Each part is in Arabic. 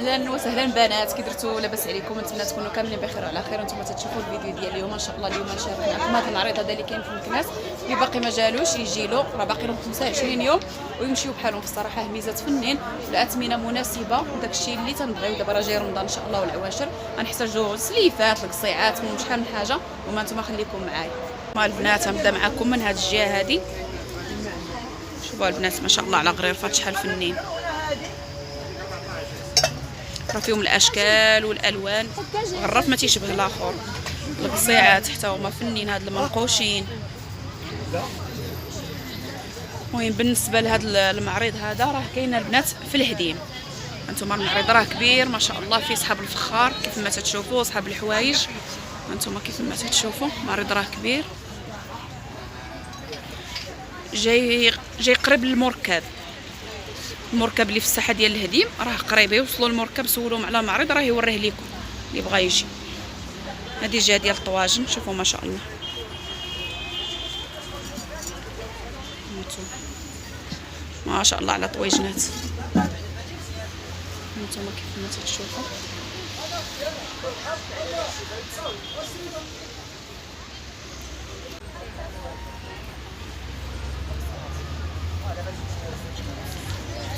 اهلا وسهلا بنات، كي درتو لاباس عليكم؟ نتمنى تكونوا كاملين بخير وعلى خير. وانتم تتشوفوا الفيديو ديال اليوم ان شاء الله. اليوم نشارك معكم هذا العريض هذا اللي كاين في مكناس، اللي باقي ما جالوش يجي له، راه باقي لهم 25 يوم ويمشيو بحالهم. في الصراحه ميزات فنين والاثمنه مناسبه وداك الشيء اللي تنبغيو. دابا راه جاي رمضان ان شاء الله والعواشر، غنحتاجوا سليفات القصيعات شحال من حاجه. وما انتم خليكم معايا. مع البنات نبدا معكم من هذه الجهه هذه. شوفوا البنات ما شاء الله على غريرفات شحال فنين، راه فيهم الاشكال والالوان، غرف ما تيشبه الاخر. القصيعات حتى هما فنين، هاد المنقوشين. المهم بالنسبه لهذا المعرض هذا راه كاين البنات في الهديم. انتم المعرض راه كبير ما شاء الله، فيه صحاب الفخار كيف ما تتشوفوا، صحاب الحوايج. انتم كيف ما تتشوفوا المعرض راه كبير، جاي قريب للمركب. المركب اللي في الساحه ديال الهديم راه قريب، يوصلوا المركب سولوهم على معرض راه يوريه لكم اللي بغى يجي. هذه الجهه ديال الطواجن، شوفوا ما شاء الله. ما شاء الله على طويجنات. انتم كيف ما تشوفوا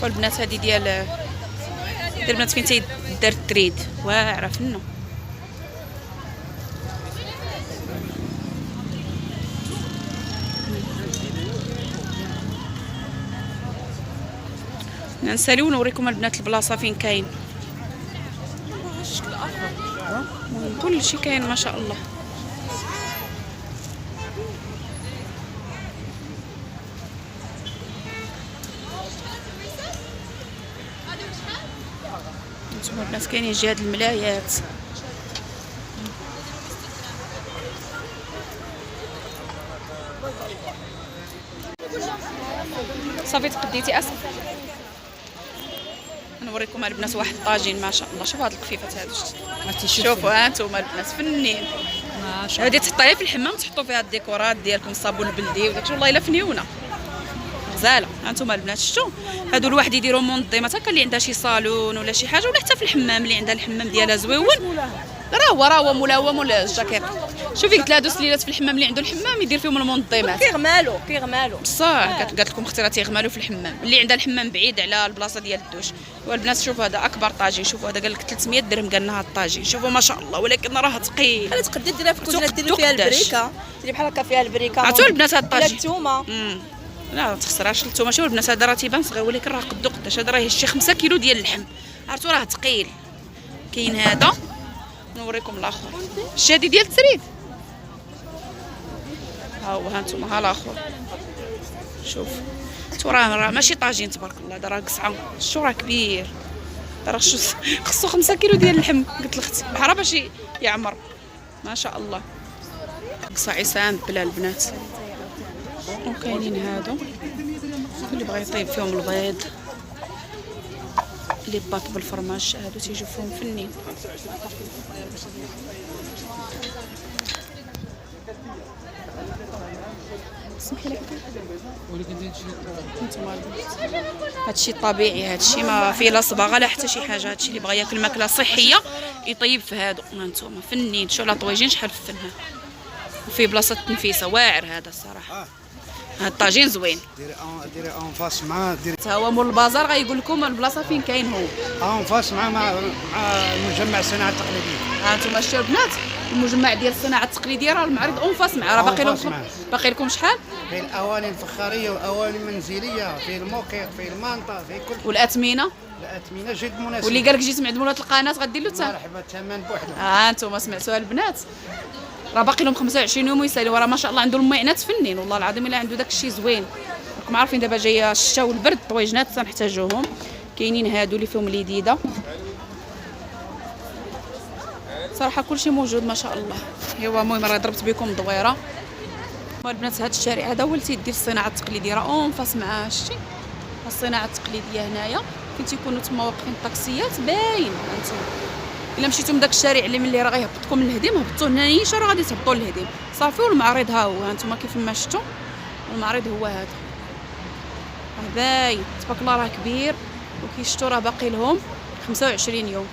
والبنات هذه ديال البنات فين تيدار التريد، واعره فنه. نساليو ونوريكم البنات البلاصه فين كاين. كل شيء كاين ما شاء الله. انتم البنات كاينين جهه الملايات. صافي تقديتي اسف. نوريكم البنات واحد الطاجين ما شاء الله. شوفوا هاد القفيفات هادو، شوفوا ها انتم البنات فنين. هادي تحطيها في الحمام تحطوا فيها الديكورات ديالكم، الصابون البلدي وداكشي، والله الا فنيونه غزاله. هانتوما البنات شفتوا هادو الواحد يديروا منظمات هكا اللي عندها شي صالون ولا شي حاجه، ولا حتى في الحمام اللي عندها الحمام ديالها زويون. راه هو ملون ولا الجاكيط. شوفي قلت لها هادو سليلات في الحمام اللي عنده الحمام يدير فيهم المنظمات. كيغمالوا بصح. قالت لكم اختي راه تيغمالوا في الحمام اللي عندها الحمام بعيد على البلاصه ديال الدوش. والبنات شوفوا هذا اكبر طاجين، شوفوا هذا قال لك 300 درهم قالنا هذا الطاجين. شوفوا ما شاء الله، ولكن راه ثقيل. انا تقدري ديريها في الكوزينه، ديري فيها البريكه، ديري بحال هكا فيها البريكه. عرفتوا البنات هذا الطاجين الثومه لا ما تخسرهاش الثومه. شوفوا البنات هذا راه تيبان صغير ولكن راه قدو قداش. هذا راه شي 5 كيلو ديال اللحم، عرفتوا راه ثقيل. كاين هذا نوريكم الاخر، الشادي ديال التريد ها هو. هانتوما ها الاخر، شوف راه ماشي طاجين تبارك الله، هذا راه قصعه. شو راه كبير، راه خصو 5 كيلو ديال اللحم. قلت لاختي بحال باش يعمر ما شاء الله. قصعي سامبله البنات. وكاينين هادو اللي بغى يطيب فيهم البيض، لي باط بالفرماج، هادو تيجيو فيهم فنين. سمحي لي هادشي طبيعي، هادشي ما فيه لا صباغه لا حتى شي حاجه. هادشي اللي بغى ياكل ماكله صحيه يطيب في هادو. هانتوما فنين، شوفوا لا طويجين شحال فنها، وفيه بلاصه التنفيسه. واعر هذا الصراحه. هاد الطاجين زوين. ديري اون فاس مع حتى هو مول البازار غيقول لكم البلاصه فين كاين هو. اون فاس مع المجمع الصناعه التقليديه. ها انتم شتو البنات المجمع ديال الصناعه التقليديه، راه المعرض اون فاس معاه. راه باقي لكم شحال؟ فيه الاواني الفخاريه واواني منزليه، فيه الموقيت، فيه المانطا، فيه كل. والاثمنه جد مناسبه. واللي قالك جيت من عند مولات القناه غدير له الثمن. مرحبا، الثمن بوحده. ها انتم سمعتوها البنات، راه باقي لهم 25 يوم ويسالوا. راه ما شاء الله عنده المعينات فنين والله العظيم، الا عنده داك الشيء زوين. راكم عارفين دابا جايه الشتا والبرد، الطويجنات تنحتاجوهم. كاينين هادو اللي فيهم اليديده، صراحه كلشي موجود ما شاء الله. ايوا المهم راه ضربت بكم دويره. البنات هاد الشارع هذا هو اللي تيدير الصناعه التقليديه، راه اون فاس معاه. شتي الصناعه التقليديه هنايا فين تيكونوا تما واقفين الطاكسيات باين. هانتوما الا مشيتو داك الشارع اللي ملي راه غيهبطكم من الهديم، هبطوا هنا نيشان راه غادي تهبطوا للهديم صافي. والمعرض ها هو، هانتوما كيف ما شفتوا المعرض هو هذا. راه باين تبارك الله راه كبير، وكيشتو راه باقي لهم 25 يوم.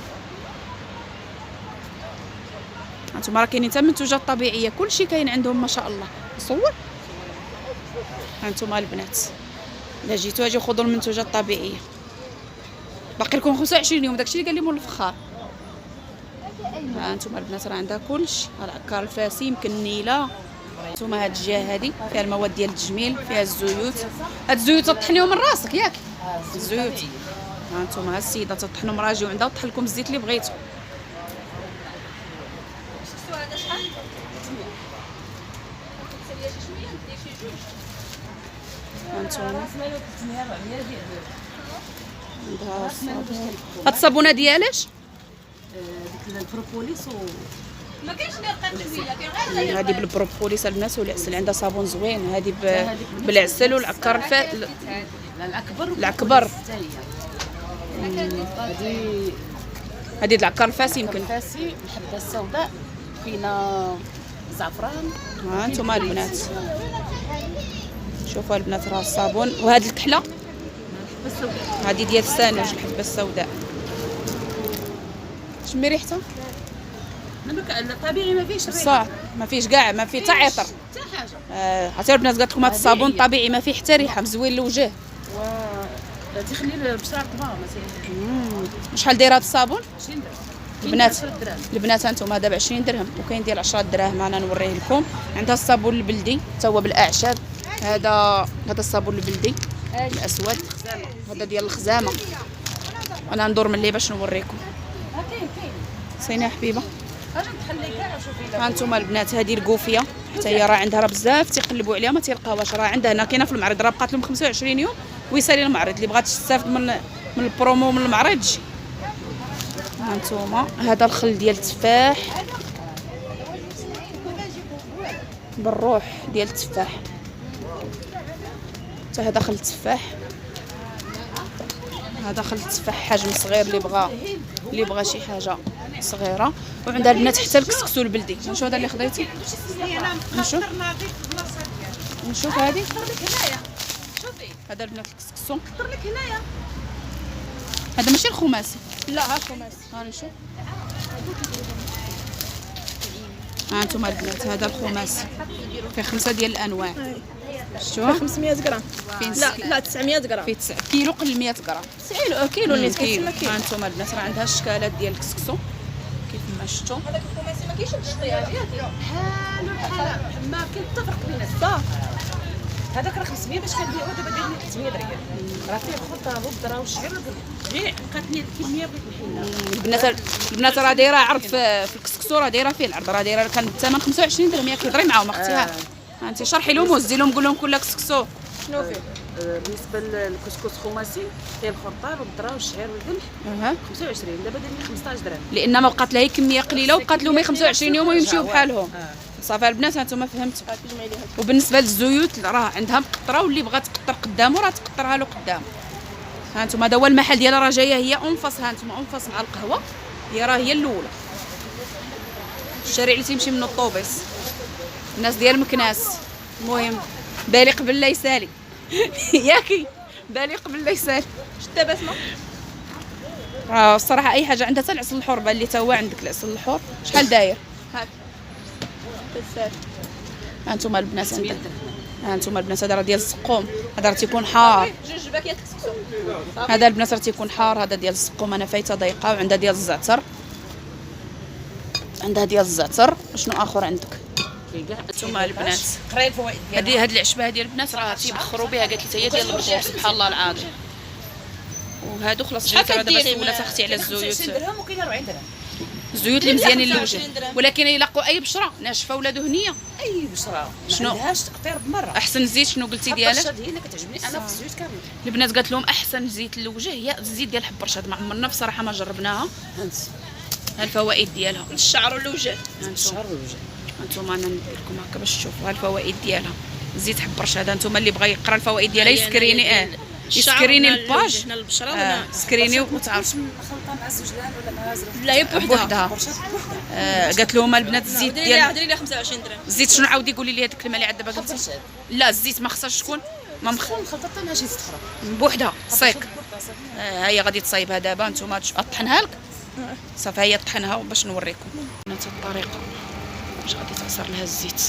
هانتوما راه كاينين حتى منتوجات طبيعيه، كلشي كاين عندهم ما شاء الله. صور هانتوما البنات، الا جيتو اجي خذوا المنتوجات الطبيعيه. باقي لكم 25 يوم، داكشي اللي قال لي مول الفخار. ها انتم البنات راه عندها كلشي، العكار الفاسي يمكن النيله. انتما هاد الجهه هادي فيها المواد ديال التجميل، فيها الزيوت. هاد الزيوت تطحنيهم من راسك ياك الزيوت. ها انتما ها السيده تطحنهم راجيو عندها وطحن لكم الزيت اللي بغيتو. هانتوما عندها الصابون. هاد الصابونه ديالاش؟ ديك البروبوليس ما كاينش اللي رقيق شويه، كاين غير هذه بالبروبوليس البنات والعسل، عندها صابون زوين. هذه بالعسل والعكر العكبر. هذه العكر الفاسي يمكن. الفاسي، الحبه السوداء، فينا زعفران. ها انتم البنات شوفوا البنات، راه الصابون. وهذه الكحله هذه ديال السانوج، الحبه السوداء. شمي ريحتها طبيعي ما فيش صح، ما فيش كاع، ما فيه حتى عطر حتى حاجه. حتى البنات قالت لكم هذا الصابون طبيعي ما فيه حتى ريحه، زوين للوجه. تخلي البشره رطبه مثلا. شحال داير هذا الصابون 20 درهم البنات؟ 10 دراهم. البنات هانتوما دابا 20 درهم، وكاين ديال 10 دراهم. انا نوريه لكم. عندها الصابون البلدي حتى هو بالاعشاب. هذا الصابون البلدي الاسود، هذا ديال الخزامه. انا ندور من اللي باش نوريكم. كاين سينا حبيبه. اجي نخلي كاع شوفي. ها انتم البنات هذه الكوفيه حتى هي راه عندها راه بزاف تيقلبوا عليها ما تيلقاوهاش. راه عندها هنا كاينه في المعرض، راه بقات لهم 25 يوم ويسالي المعرض. اللي بغات تستافد من البرومو من المعرض تجي. ها انتم هذا الخل ديال التفاح بالروح ديال التفاح. حتى هذا خل التفاح، هذا خل التفاح حجم صغير اللي بغى شي حاجه صغيره. وعندها البنات حتى الكسكسو البلدي. نشوف هذا اللي خديتي، نشوف هذه. هذا البنات الكسكسو نحضر لك هنايا. هذا ماشي الخماسي، لا ها خماسي. ها نشوف. ها انتم البنات هذا الخماسي فيه 5 ديال الانواع. شتوها 500 غرام. لا 900 غرام. فيه 9 كيلو قل 100 غرام. 9 كيلو اللي كيلو. تكتب. ها انتم البنات راه عندها الشكالات ديال الكسكسو كيف ما شفتوا. هذاك الخماسي ما كاينش الشطيات حالو الحال ما كاين حتى فرق بين الصافي. هذاك راه 500 باش كنبيعو دابا دايرين 300 ريال. راه فيه الخلطه والذره والشعير غير عقاتني الكميه بغيت نحلها. البنات راه دايره عرض في الكسكسو، راه دايره فيه العرض، راه دايره كان الثمن 25 درهم. ياك هضري معاهم اختي. ها انت شرحي لهم وزي لهم قول لهم كل كسكسو شنو فيه. بالنسبه للكسكس خماسي فيه الخرطه والذره والشعير والقمح 25، دابا دايرين 15 درهم. لان ما بقات لها كميه قليله وبقات لهم 25 يوم ويمشيو بحالهم. صافي البنات هانتوما فهمتوا. وبالنسبه للزيوت راه عندها مقطره، واللي بغات تقطر قدامه راه تقطرها له قدامه. هانتوما هذا هو المحل ديالها، راه جايه هي اونفاس. هانتوما اونفاس مع القهوه، هي راه هي الاولى. الشارع اللي تيمشي منه الطوبيس، الناس ديال مكناس. المهم بالي قبل لا يسالي ياكي بالي قبل لا يسالي. شتا بسمه. راه الصراحه اي حاجه عندها حتى العسل الحر. بان لي تا هو عندك العسل الحر. شحال داير؟ هاك بزاف. هانتوما البنات هانتوما البنات هذا راه ديال الزقوم. هذا راه تيكون حار. جوج باكيات كسكسو. هذا البنات راه تيكون حار. هذا ديال الزقوم انا فايته ضيقه. وعندها ديال الزعتر، عندها ديال الزعتر. شنو اخر عندك؟ هانتوما البنات قراي الفوائد ديالها. هذه العشبه ديال البنات راه تيبخروا بها. قالت لي هي ديال البخور سبحان الله العظيم. وهادو خلاص جيت راه دابا سولات اختي على 25 الزيوت. درهم وكاين 40 درهم. الزيوت اللي مزيانين للوجه، ولكن يلاقوا اي بشره ناشفه ولا دهنيه. اي بشره شنو؟ ما عندهاش تقطير بمره. احسن زيت شنو قلتي ديالك؟ الحب هي اللي كتعجبني انا في الزيوت كامل. البنات قالت لهم احسن زيت للوجه هي الزيت ديال حب الرشاد. ما عمرنا بصراحه ما جربناها. ها الفوائد ديالها الشعر والوجه. الشعر والوجه. هانتوما انا ندير لكم هكا باش تشوفوا الفوائد ديالها. زيت حب الرشاد. هانتوما اللي بغى يقرا الفوائد ديالها يسكريني يسكريني الباج. سكريني وتعرف. خلطه مع السجلان ولا مع زرف. لا هي بوحدها. قالت لهم البنات الزيت ديال ديري لي 25 درهم. الزيت شنو عاودي قولي لي هذيك الكلمه اللي عاد دابا قلتي. لا الزيت ما خصهاش تكون ما الخلطه حتى مع شي زيت اخرى بوحدها صيك. ها هي غادي تصايبها دابا. نتوما طحنها لك صافي، هي طحنها باش نوريكم نتا الطريقه باش غادي تعصر لها الزيت.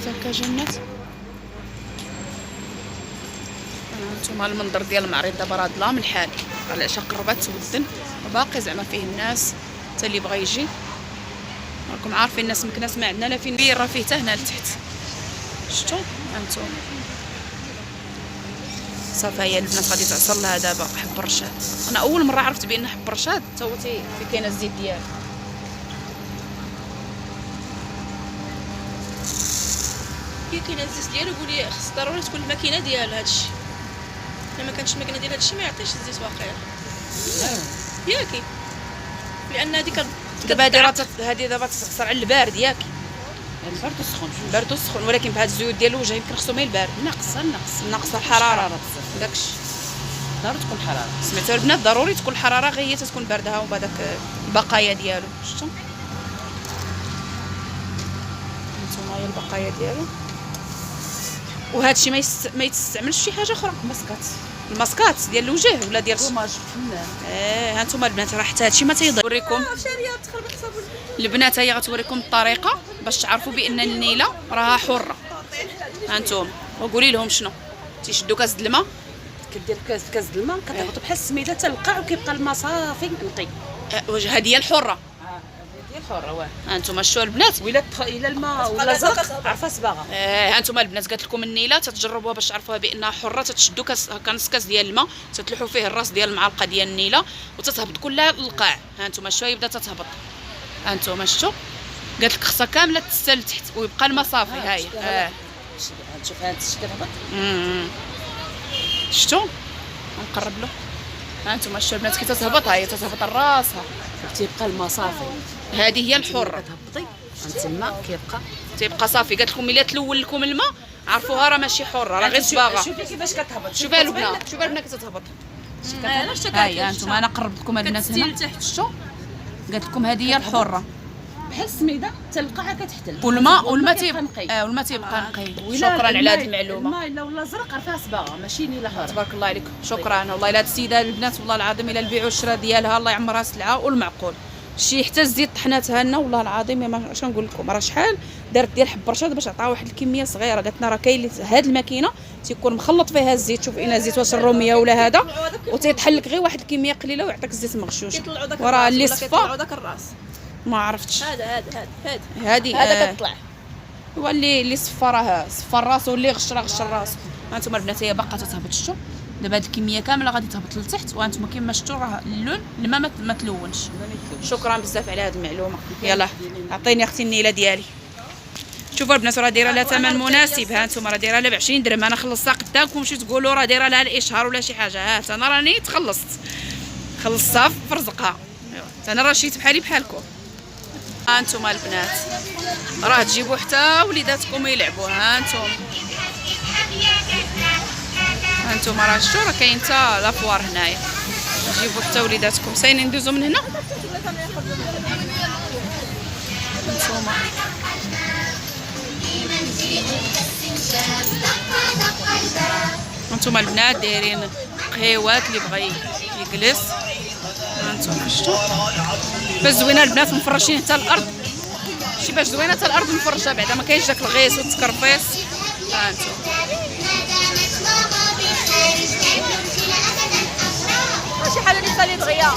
هكا جنات. هانتوما المنظر ديال المعرض دابا راه ظلام الحال، على العشاء قربت تودن وباقي زعما فيه الناس حتى اللي بغى يجي. راكم عارفين الناس مكناس ما عندنا لا فين راه فيه حتى هنا لتحت. شفتوا هانتوما صافي هي البنات غادي تعصر لها دابا حب الرشاد. انا اول مره عرفت بان حب الرشاد حتى هو في كاين الزيت ديالو. كي كاين الزيت ديالو قولي خص ضروري تكون الماكينه ديال هادشي. الا ما كانتش الماكينه ديال هادشي ما يعطيش الزيت واقيلا ياكي، لان هذيك دابا هادي دابا تسخسر على البارد ياكي. البرد السخون البارد والسخون، ولكن بهاد الزيوت ديال الوجه يمكن خصو ما البارد ناقصه الحراره داكشي. ضروري تكون حراره. سمعتوا البنات ضروري تكون الحراره غير هي تكون بارده وبهذاك البقايا ديالو. شفتوا هانتوما هي البقايا ديالو. وهذا الشيء ما يتستعملش شي حاجه اخرى. الماسكات ديال الوجه ولا ديال فرماج فنان. هانتوما البنات راه حتى هادشي ما تيضر. نوريكم البنات، هي غتوريكم الطريقه باش تعرفوا بان النيله راها حره. هانتوما وقولي لهم شنو تيشدوا كاس د الماء، كدير كاس د الماء كتهبط بحال السميده حتى القاع وكيبقى الماء صافي نقي. هذه هي الحره. ديال الحره واه. هانتوما شتو البنات ولا الى الماء ولا زرق عرفه صباغه. هانتوما البنات قالت لكم النيله تتجربوها باش تعرفوها بانها حره. تتشدوا كاس هكا نص كاس ديال الماء، تتلحوا فيه الراس ديال المعلقه ديال النيله وتتهبط كلها للقاع. هانتوما شتو يبدا تتهبط. هانتوما شتو قالت لك خصها كامله تسال تحت ويبقى الماء صافي. ها هي شوف هاد الشيء كتهبط. شتو نقرب له. هانتوما شتو البنات كي تتهبط، ها هي تتهبط راسها تيبقى الماء صافي. هذه هي الحره. كتهبطي انت الماء تيبقى صافي. قالت لكم الا تلول لكم الماء عرفوها راه ماشي حره، راه غير صباغه. شوفي كيفاش كتهبط. شوفي البنات، شوفي البنات كتهبط. هاي هانتوما انا قربت البنات هنا. شتو قالت لكم هذه هي الحره بحال السميده حتى القاعه كتحتل. والماء تيبقى نقي. شكرا على هذه المعلومه. الماء الا ولا زرق عرفها صباغه ماشي نيله حاره. تبارك الله عليك. شكرا والله. الا هاد السيده البنات والله العظيم الا البيع والشراء ديالها الله يعمرها سلعه والمعقول. شي حتى الزيت طحناتها لنا والله العظيم. ما اش نقول لكم، راه شحال دارت ديال حب الرشاد باش عطاها واحد الكميه صغيره. قالت لنا راه كاين هاد الماكينه تيكون مخلط فيها الزيت. شوف ان الزيت واش الروميه ولا هذا، وتيطحن لك غير واحد الكميه قليله ويعطيك الزيت مغشوش. وراه اللي صفا داك الراس ما عرفتش. هذا كطلع. هو اللي صفى راه صفى الراس، واللي غش راه غش الراس. هانتوما البنات هي باقا تتهبط. شتو دابا هاد الكميه كامله غادي تهبط لتحت. وهانتوما كما شفتوا راه اللون الماء ما تلونش. شكرا بزاف على هذه المعلومه. يلا عطيني اختي النيله ديالي. شوفوا البنات راه دايره لها ثمن مناسب. هانتوما راه دايره لها ب 20 درهم. انا خلصتها قدامكم ماشي تقولوا راه دايره لها الاشهار ولا شي حاجه. هات انا راني خلصتها في رزقها. انا راه شيت بحالي بحالكم. هانتوما البنات راه تجيبوا حتى وليداتكم يلعبوا. هانتوما راه شتو راه كاين حتى لافوار هنايا. تجيبوا حتى وليداتكم. ساينين ندوزو من هنا. هانتوما البنات دايرين قهيوات اللي بغى يجلس. هانتوما شتو باش زوينه البنات مفرشين حتى الارض. شي باش زوينه حتى الارض مفرشه بعدا ما كاينش داك الغيس والتكرفيس. هانتوما شي حاجه اللي خليت دغيا.